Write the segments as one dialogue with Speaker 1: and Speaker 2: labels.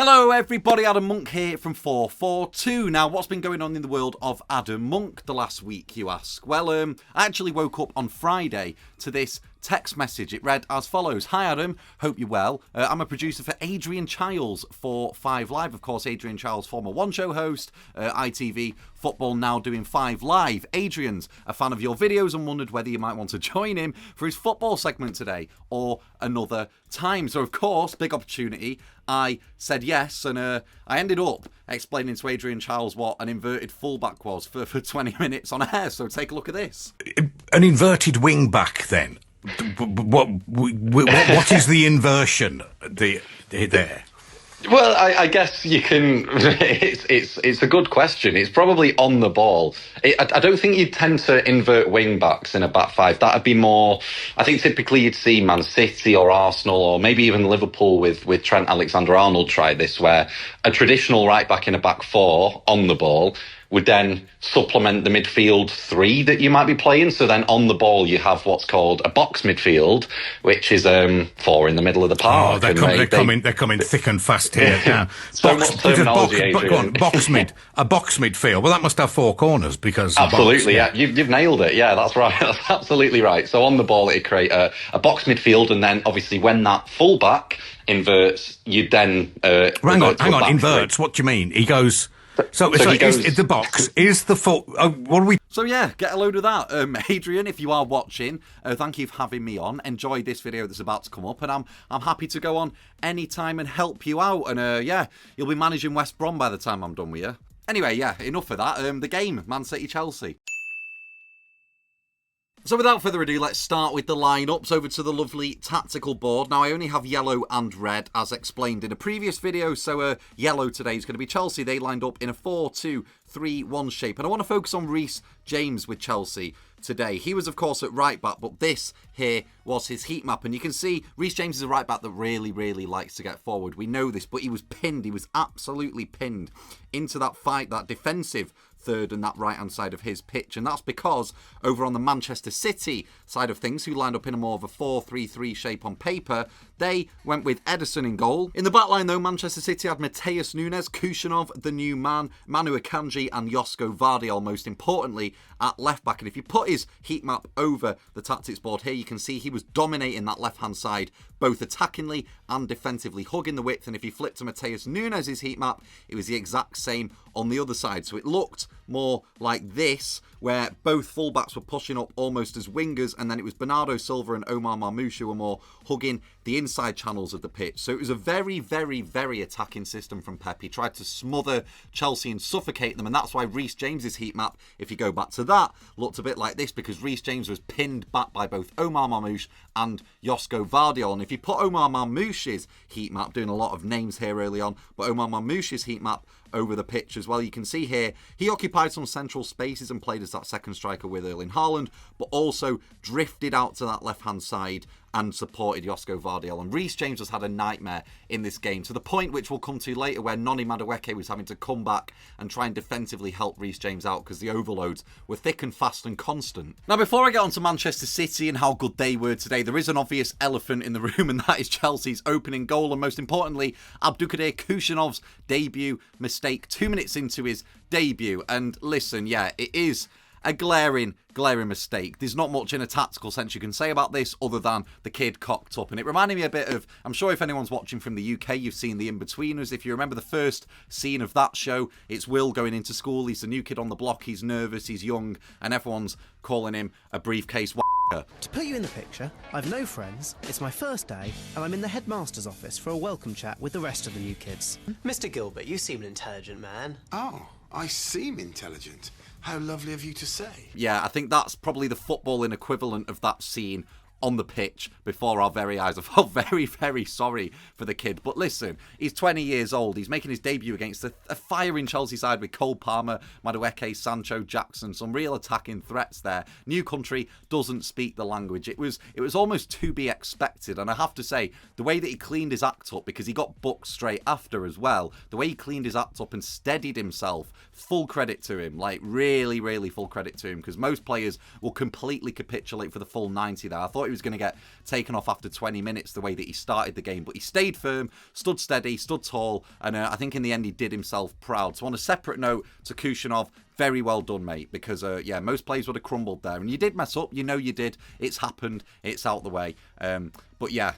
Speaker 1: Hello everybody, Adam Monk here from FourFourTwo. Now, what's been going on in the world of Adam Monk the last week, you ask? Well, I actually woke up on Friday to this text message. It read as follows. Hi Adam, hope you're well. I'm a producer for 𝗕𝗫𝗬𝐻𝗫𝗧𝗏 for 5 Live. Of course, 𝗕𝗫𝗬𝗧𝗏, former One Show host, ITV Football, now doing 5 Live. Adrian's a fan of your videos and wondered whether you might want to join him for his football segment today or another time. So of course, big opportunity. I said yes, and I ended up explaining to 𝗕𝗫𝗬𝗬𝗧𝗏 what an inverted fullback was for 20 minutes on air. So take a look at this.
Speaker 2: An inverted wing back, then. What is the inversion there?
Speaker 3: Well, I guess you can. It's a good question. It's probably on the ball. I don't think you'd tend to invert wing backs in a back five. That'd be more. I think typically you'd see Man City or Arsenal or maybe even Liverpool with Trent Alexander-Arnold try this, where a traditional right back in a back four on the ball would then supplement the midfield three that you might be playing. So then on the ball, you have what's called a box midfield, which is 4 in the middle of the park.
Speaker 2: Oh, they're coming thick and fast here now.
Speaker 3: So much terminology, Adrian.
Speaker 2: A box midfield. Well, that must have 4 corners because...
Speaker 3: Absolutely, yeah. You've nailed it. Yeah, that's right. That's absolutely right. So on the ball, it'd create a box midfield, and then obviously when that fullback inverts, you then...
Speaker 2: hang on, inverts? What do you mean? He goes... So is the box, is the full... what are we...
Speaker 1: So yeah, get a load of that. Adrian, if you are watching, thank you for having me on. Enjoy this video that's about to come up, and I'm happy to go on anytime and help you out. And yeah, you'll be managing West Brom by the time I'm done with you. Anyway, yeah, enough of that. The game, Man City Chelsea. So without further ado, let's start with the lineups. Over to the lovely tactical board. Now, I only have yellow and red, as explained in a previous video. So yellow today is going to be Chelsea. They lined up in a 4-2-3-1 shape. And I want to focus on Reece James with Chelsea today. He was, of course, at right back, but this here was his heat map. And you can see Reece James is a right back that really, really likes to get forward. We know this, but he was pinned. He was absolutely pinned into that fight, that defensive third and that right-hand side of his pitch. And that's because over on the Manchester City side of things, who lined up in a more of a 4-3-3 shape on paper, they went with Ederson in goal. In the back line, though, Manchester City had 𝗕𝗫𝗬𝗧𝗏, 𝗘𝗫𝗧𝗏𝗏, the new man, 𝗦𝗶𝗴𝗏 and 𝗦𝗶𝗴𝗏𝗍, most importantly, at left back. And if you put his heat map over the tactics board here, you can see he was dominating that left-hand side, both attackingly and defensively, hugging the width. And if you flip to 𝗕𝗫𝗬𝗧𝗏's heat map, it was the exact same on the other side. So it looked more like this, where both fullbacks were pushing up almost as wingers, and then it was Bernardo Silva and Omar Marmoush who were more hugging the inside channels of the pitch. So it was a very, very, very attacking system from Pep. He tried to smother Chelsea and suffocate them, and that's why Reece James's heat map, if you go back to that, looked a bit like this, because Reece James was pinned back by both Omar Marmoush and 𝗕𝗫𝗧𝗏𝗏𝗏. And if you put Omar Marmoush's heat map, doing a lot of names here early on, but Omar Marmoush's heat map over the pitch as well, you can see here he occupied some central spaces and played as that second striker with Erling Haaland, but also drifted out to that left hand side and supported 𝗕𝗫𝗧𝗏𝗏𝗏. And Reece James has had a nightmare in this game, to the point which we'll come to later, where 𝗕𝗫𝗏𝗏𝗏𝗏 was having to come back and try and defensively help Reece James out because the overloads were thick and fast and constant. Now, before I get on to Manchester City and how good they were today, there is an obvious elephant in the room, and that is Chelsea's opening goal, and most importantly, 𝗕𝗫𝗬𝗍𝗃𝗍𝗏𝗍𝗍𝗍 debut mistake 2 minutes into his debut. And listen, yeah, it is a glaring mistake. There's not much in a tactical sense you can say about this other than the kid cocked up. And it reminded me a bit of, I'm sure if anyone's watching from the UK, you've seen The In-Betweeners. If you remember the first scene of that show, it's Will going into school. He's the new kid on the block. He's nervous, he's young, and everyone's calling him a briefcase w***er.
Speaker 4: To put you in the picture, I've no friends, it's my first day, and I'm in the headmaster's office for a welcome chat with the rest of the new kids.
Speaker 5: Mr. Gilbert, you seem an intelligent man.
Speaker 6: Oh, I seem intelligent. How lovely of you to say.
Speaker 1: Yeah, I think that's probably the footballing equivalent of that scene on the pitch before our very eyes. I felt very, very sorry for the kid. But listen, he's 20 years old. He's making his debut against a firing Chelsea side with Cole Palmer, Madueke, Sancho, Jackson. Some real attacking threats there. New country, doesn't speak the language. It was almost to be expected. And I have to say, the way that he cleaned his act up, because he got booked straight after as well, the way he cleaned his act up and steadied himself, full credit to him. Like, really, really full credit to him, because most players will completely capitulate for the full 90 there. I thought he he was going to get taken off after 20 minutes the way that he started the game, but he stayed firm, stood steady, stood tall, and I think in the end he did himself proud. So on a separate note to 𝗘𝗫𝗧𝗥𝗔, very well done, mate, because, yeah, most players would have crumbled there. And you did mess up. You know you did. It's happened. It's out the way. But, yeah,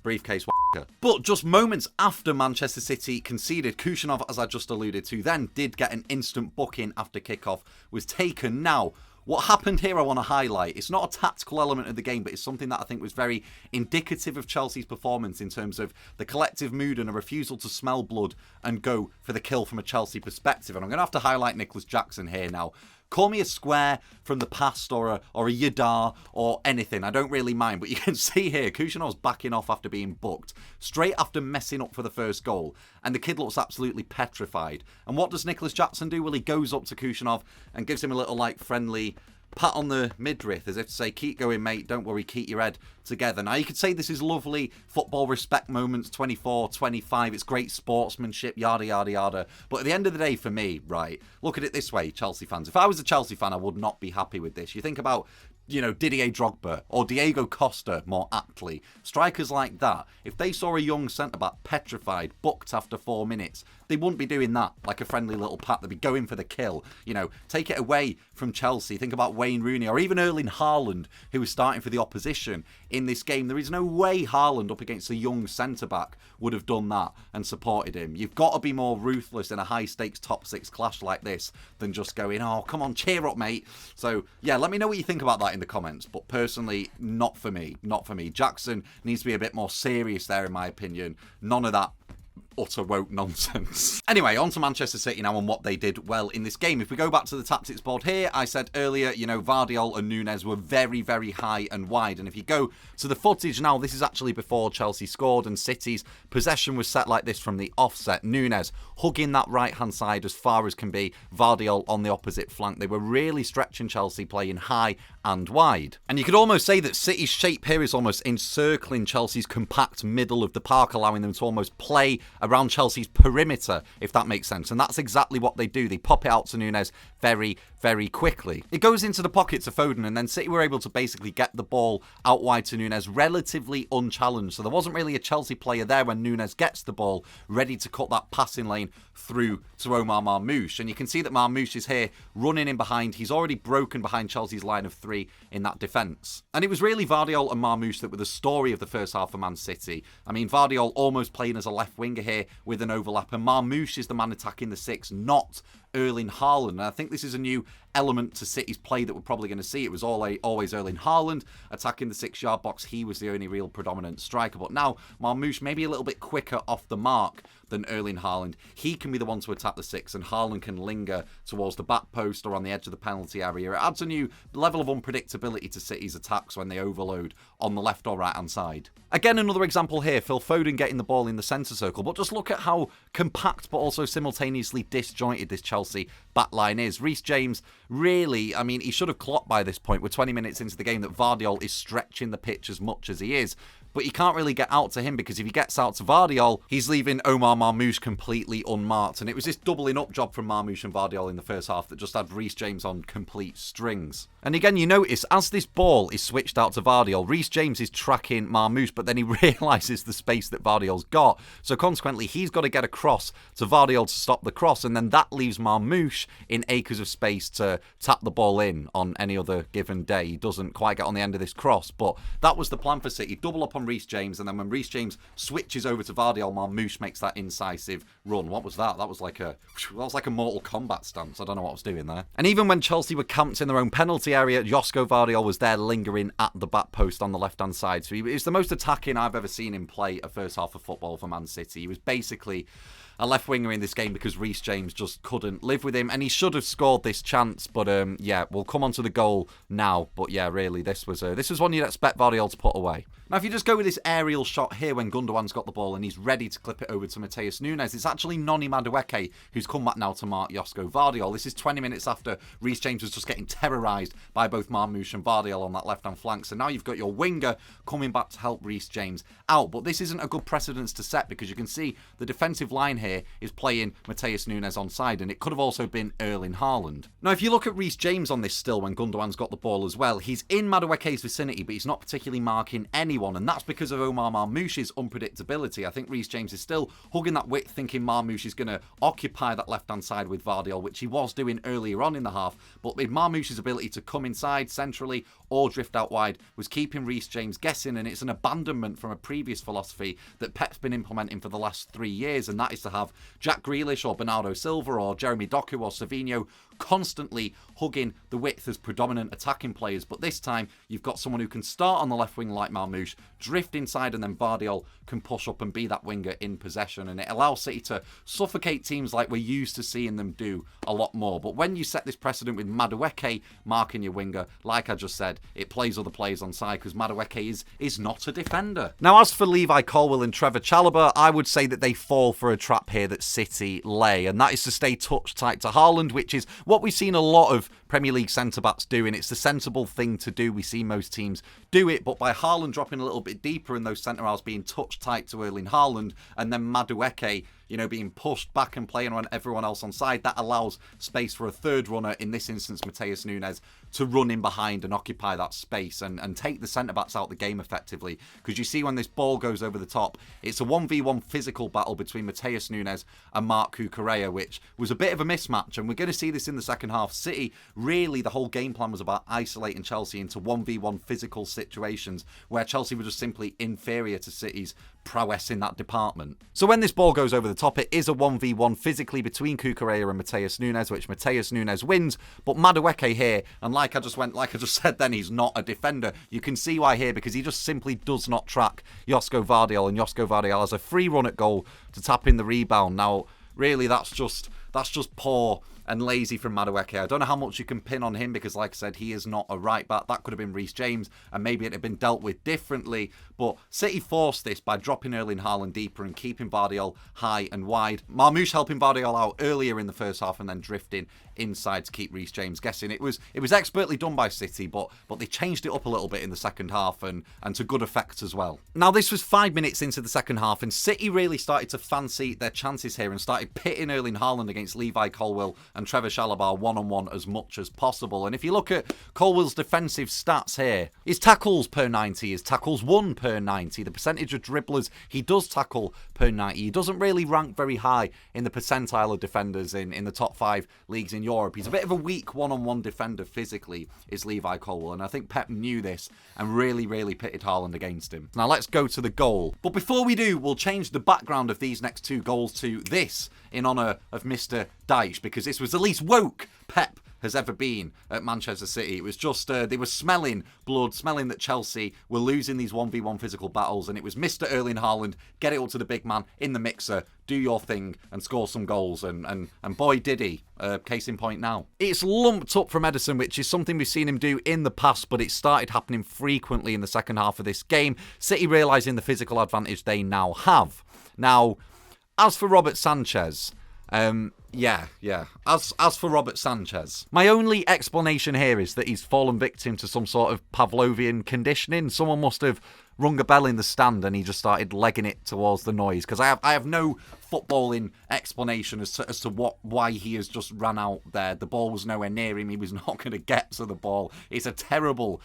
Speaker 1: briefcase 𝗦𝗶𝗴Ｈ. But just moments after Manchester City conceded, 𝗘𝗫𝗧𝗥𝗔, as I just alluded to, then did get an instant booking after kickoff was taken. Now, what happened here I want to highlight. It's not a tactical element of the game, but it's something that I think was very indicative of Chelsea's performance in terms of the collective mood and a refusal to smell blood and go for the kill from a Chelsea perspective. And I'm going to have to highlight Nicholas Jackson here now. Call me a square from the past or a 𝗕𝗕 or anything. I don't really mind. But you can see here, 𝗘𝗫𝗧𝗥𝗔 backing off after being booked, straight after messing up for the first goal. And the kid looks absolutely petrified. And what does Nicholas Jackson do? Well, he goes up to 𝗘𝗫𝗧𝗥𝗔 and gives him a little, like, friendly pat on the midriff, as if to say, keep going, mate, don't worry, keep your head together. Now, you could say this is lovely football respect moments, 24, 25, it's great sportsmanship, yada, yada, yada. But at the end of the day, for me, right, look at it this way, Chelsea fans. If I was a Chelsea fan, I would not be happy with this. You think about, you know, Didier Drogba or Diego Costa, more aptly. Strikers like that, if they saw a young centre-back petrified, booked after 4 minutes, they wouldn't be doing that like a friendly little pat. They'd be going for the kill. You know, take it away from Chelsea. Think about Wayne Rooney or even Erling Haaland, who was starting for the opposition in this game. There is no way Haaland up against a young centre-back would have done that and supported him. You've got to be more ruthless in a high-stakes top-6 clash like this than just going, oh, come on, cheer up, mate. So, yeah, let me know what you think about that in the comments. But personally, not for me. Not for me. Jackson needs to be a bit more serious there, in my opinion. None of that utter woke nonsense. Anyway, on to Manchester City now and what they did well in this game. If we go back to the tactics board here, I said earlier, you know, 𝗕𝗕 and Núñez were very, very high and wide. And if you go to the footage now, this is actually before Chelsea scored, and City's possession was set like this from the offset. Núñez hugging that right-hand side as far as can be, 𝗕𝗕 on the opposite flank. They were really stretching Chelsea, playing high and wide. And you could almost say that City's shape here is almost encircling Chelsea's compact middle of the park, allowing them to almost play around Chelsea's perimeter, if that makes sense. And that's exactly what they do. They pop it out to Núñez very, very quickly. It goes into the pocket to Foden, and then City were able to basically get the ball out wide to Núñez relatively unchallenged. So there wasn't really a Chelsea player there when Núñez gets the ball, ready to cut that passing lane through to Omar Marmoush. And you can see that Marmoush is here running in behind. He's already broken behind Chelsea's line of 3 in that defence. And it was really 𝗕𝗕 and Marmoush that were the story of the first half for Man City. I mean, 𝗕𝗕 almost playing as a left winger here with an overlap, and Marmoush is the man attacking the 6, not Erling Haaland. And I think this is a new element to City's play that we're probably going to see. It was always Erling Haaland attacking the 6-yard box. He was the only real predominant striker. But now Marmoush maybe a little bit quicker off the mark than Erling Haaland. He can be the one to attack the 6, and Haaland can linger towards the back post or on the edge of the penalty area. It adds a new level of unpredictability to City's attacks when they overload on the left or right hand side. Again, another example here, Phil Foden getting the ball in the centre circle, but just look at how compact but also simultaneously disjointed this Chelsea back line is. Reece James, really, I mean, he should have clocked by this point. We're 20 minutes into the game that 𝗕𝗕 is stretching the pitch as much as he is. But you can't really get out to him, because if he gets out to 𝗕𝗕, he's leaving Omar Marmoush completely unmarked. And it was this doubling up job from Marmoush and 𝗕𝗕 in the first half that just had Reece James on complete strings. And again, you notice, as this ball is switched out to 𝗕𝗕, Reece James is tracking Marmoush, but then he realises the space that 𝗕𝗕's got. So consequently, he's got to get across to 𝗕𝗕 to stop the cross, and then that leaves Marmoush in acres of space to tap the ball in on any other given day. He doesn't quite get on the end of this cross, but that was the plan for City. Double up on Reece James, and then when Reece James switches over to 𝗕𝗕, Marmoush makes that incisive run. What was that? That was like a Mortal Kombat stance. I don't know what I was doing there. And even when Chelsea were camped in their own penalty area, Josko 𝗕𝗕 was there lingering at the back post on the left-hand side. So he was the most attacking I've ever seen him play a first half of football for Man City. He was basically a left winger in this game because Reece James just couldn't live with him, and he should have scored this chance. But yeah, we'll come on to the goal now. But yeah, really, this was one you'd expect 𝗕𝗕 to put away. Now, if you just go with this aerial shot here when Gundogan's got the ball and he's ready to clip it over to Matheus Núñez, it's actually 𝗕𝗫𝗏𝗏𝗏𝗏 who's come back now to mark Josko 𝗕𝗕. This is 20 minutes after Reece James was just getting terrorised by both Marmoush and 𝗕𝗕 on that left-hand flank. So now you've got your winger coming back to help Reece James out. But this isn't a good precedence to set, because you can see the defensive line here is playing Matheus Núñez onside, and it could could have also been Erling Haaland. Now, if you look at 𝗓𝗍𝗓s on this still when Gundogan's got the ball as well, he's in 𝗦𝗶𝗴𝗍's vicinity, but he's not particularly marking anyone, and that's because of Omar Marmoush's unpredictability. I think 𝗓𝗍𝗓s is still hugging that width, thinking Marmoush is going to occupy that left-hand side with 𝗕𝗓𝗓𝗓, which he was doing earlier on in the half, but with Marmoush's ability to come inside centrally or drift out wide was keeping 𝗓𝗍𝗓s guessing, and it's an abandonment from a previous philosophy that Pep's been implementing for the last 3 years, and that is to have Jack Grealish or Bernardo Silva or Jeremy Doku or Savinho constantly hugging the width as predominant attacking players. But this time you've got someone who can start on the left wing like Marmoush, drift inside, and then 𝗕𝗓𝗓𝗓 can push up and be that winger in possession, and it allows City to suffocate teams like we're used to seeing them do a lot more. But when you set this precedent with 𝗦𝗶𝗴𝗍 marking your winger, like I just said, it plays other players on side because 𝗦𝗶𝗴𝗍 is not a defender. Now, as for 𝗕𝗊𝗍𝗀𝗓 and 𝗃𝗏, I would say that they fall for a trap here that City lay, and that is to stay touch tight to Haaland, which is what we've seen a lot of Premier League centre-backs doing. It's the sensible thing to do. We see most teams do it, but by Haaland dropping a little bit deeper and those centre-halves being touch tight to Erling Haaland, and then 𝗦𝗶𝗴𝗍𝗓, being pushed back and playing on everyone else on side, that allows space for a third runner, in this instance Matheus Nunes, to run in behind and occupy that space and take the centre-backs out the game effectively. Because you see when this ball goes over the top, it's a 1v1 physical battle between Matheus Nunes and Marc Cucurella, which was a bit of a mismatch, and we're going to see this in the second half. City, really, the whole game plan was about isolating Chelsea into 1v1 physical situations where Chelsea were just simply inferior to City's prowess in that department. So when this ball goes over the top, it is a 1v1 physically between Cucurella and Matheus Nunes, which Matheus Nunes wins, but 𝗦𝗶𝗴𝗍𝗓 here, and like I just said then, he's not a defender. You can see why here, because he just simply does not track Josko 𝗕𝗓𝗓𝗓, and Josko 𝗕𝗓𝗓𝗓 has a free run at goal to tap in the rebound. Now, really, that's just poor and lazy from 𝗦𝗶𝗴𝗍𝗓. I don't know how much you can pin on him because, like I said, he is not a right back. That could have been 𝗓𝗍𝗓s, and maybe it had been dealt with differently. But City forced this by dropping Erling Haaland deeper and keeping 𝗕𝗓𝗓𝗓 high and wide. Marmoush helping 𝗕𝗓𝗓𝗓 out earlier in the first half and then drifting inside to keep 𝗓𝗍𝗓s guessing. It was expertly done by City, but they changed it up a little bit in the second half, and to good effect as well. Now, this was 5 minutes into the second half, and City really started to fancy their chances here and started pitting Erling Haaland against Levi Colwill and 𝗃𝗏 one-on-one as much as possible. And if you look at Colwill's defensive stats here, his tackles per 90, his tackles won per 90, the percentage of dribblers he does tackle per 90. He doesn't really rank very high in the percentile of defenders in the top 5 leagues in Europe. He's a bit of a weak one-on-one defender physically, is Levi Colwill, and I think Pep knew this and really pitted Haaland against him. Now let's go to the goal. But before we do, we'll change the background of these next 2 goals to this in honour of Mr. Dyche, because this was the least woke Pep has ever been at Manchester City. It was just, they were smelling blood, smelling that Chelsea were losing these 1v1 physical battles, and it was Mr. Erling Haaland, get it up to the big man in the mixer, do your thing and score some goals, and boy did he. Case in point now. It's lumped up from Ederson, which is something we've seen him do in the past, but it started happening frequently in the second half of this game. City realising the physical advantage they now have. Now, as for Robert Sanchez, As for Robert Sanchez, my only explanation here is that he's fallen victim to some sort of Pavlovian conditioning. Someone must have rung a bell in the stand and he just started legging it towards the noise, because I have no footballing explanation as to why he has just ran out there. The ball was nowhere near him. He was not going to get to the ball. It's a terrible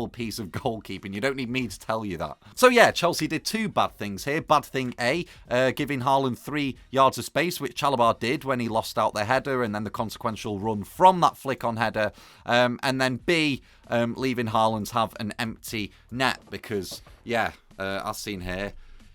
Speaker 1: piece of goalkeeping. You don't need me to tell you that. So yeah, Chelsea did 2 bad things here. Bad thing A, giving Haaland 3 yards of space, which 𝗃𝗏 did when he lost out their header, and then the consequential run from that flick on header. And then B, leaving Haaland have an empty net, because, as seen here,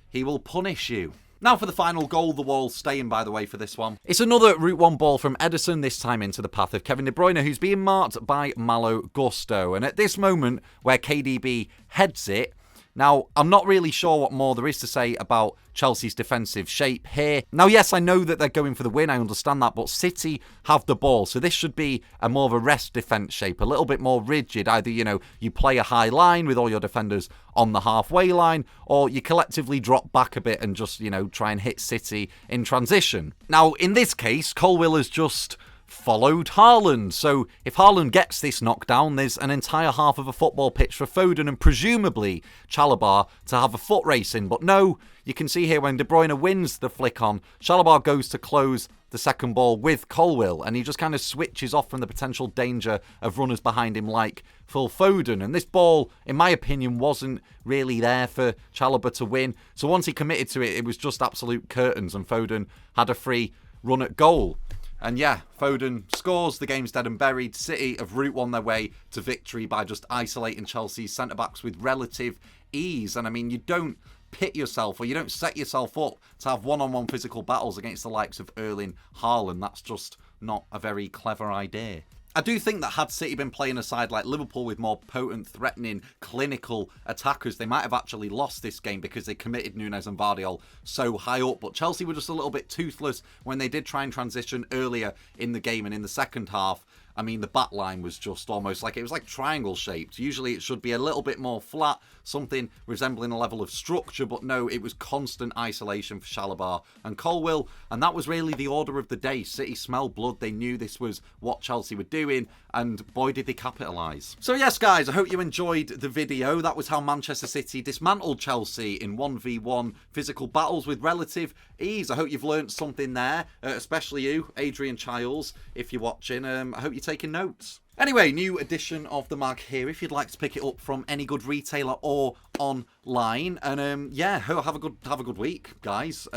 Speaker 1: he will punish you. Now for the final goal, the wall's staying, by the way, for this one. It's another Route 1 ball from Ederson, this time into the path of Kevin De Bruyne, who's being marked by Malo Gusto. And at this moment, where KDB heads it, now, I'm not really sure what more there is to say about Chelsea's defensive shape here. Now, yes, I know that they're going for the win, I understand that, but City have the ball, so this should be a more of a rest defence shape, a little bit more rigid. Either, you play a high line with all your defenders on the halfway line, or you collectively drop back a bit and just, try and hit City in transition. Now, in this case, Colwill has just followed Haaland. So if Haaland gets this knockdown, there's an entire half of a football pitch for Foden and presumably 𝗃𝗏 to have a foot race in. But no, you can see here when De Bruyne wins the flick on, 𝗃𝗏 goes to close the second ball with 𝗘𝗫𝗧𝗥𝗔, and he just kind of switches off from the potential danger of runners behind him like Phil Foden. And this ball, in my opinion, wasn't really there for 𝗘𝗫𝗧𝗥𝗔 to win. So once he committed to it, it was just absolute curtains, and Foden had a free run at goal. And yeah, Foden scores, the game's dead and buried. City have route won their way to victory by just isolating Chelsea's centre-backs with relative ease. And I mean, you don't pit yourself, or you don't set yourself up to have one-on-one physical battles against the likes of 𝗘𝗫𝗍𝗏. That's just not a very clever idea. I do think that had City been playing a side like Liverpool with more potent, threatening, clinical attackers, they might have actually lost this game because they committed Núñez and Gvardiol so high up. But Chelsea were just a little bit toothless when they did try and transition earlier in the game. And in the second half, I mean, the back line was just almost like, it was like triangle shaped. Usually it should be a little bit more flat, something resembling a level of structure, but no, it was constant isolation for 𝗘𝗫𝗧𝗏 and 𝗘𝗫𝗏, and that was really the order of the day. City smelled blood. They knew this was what Chelsea were doing, and boy did they capitalise. So yes, guys, I hope you enjoyed the video. That was how Manchester City dismantled Chelsea in 1v1 physical battles with relative ease. I hope you've learnt something there, especially you, Adrian Childs, if you're watching. I hope you're taking notes. Anyway, new edition of the mag here if you'd like to pick it up from any good retailer or online. And yeah, have a good week, guys.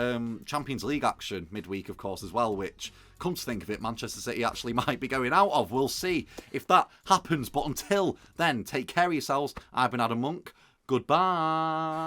Speaker 1: Champions League action midweek, of course, as well, which, come to think of it, Manchester City actually might be going out of. We'll see if that happens. But until then, take care of yourselves. I've been Adam Monk. Goodbye.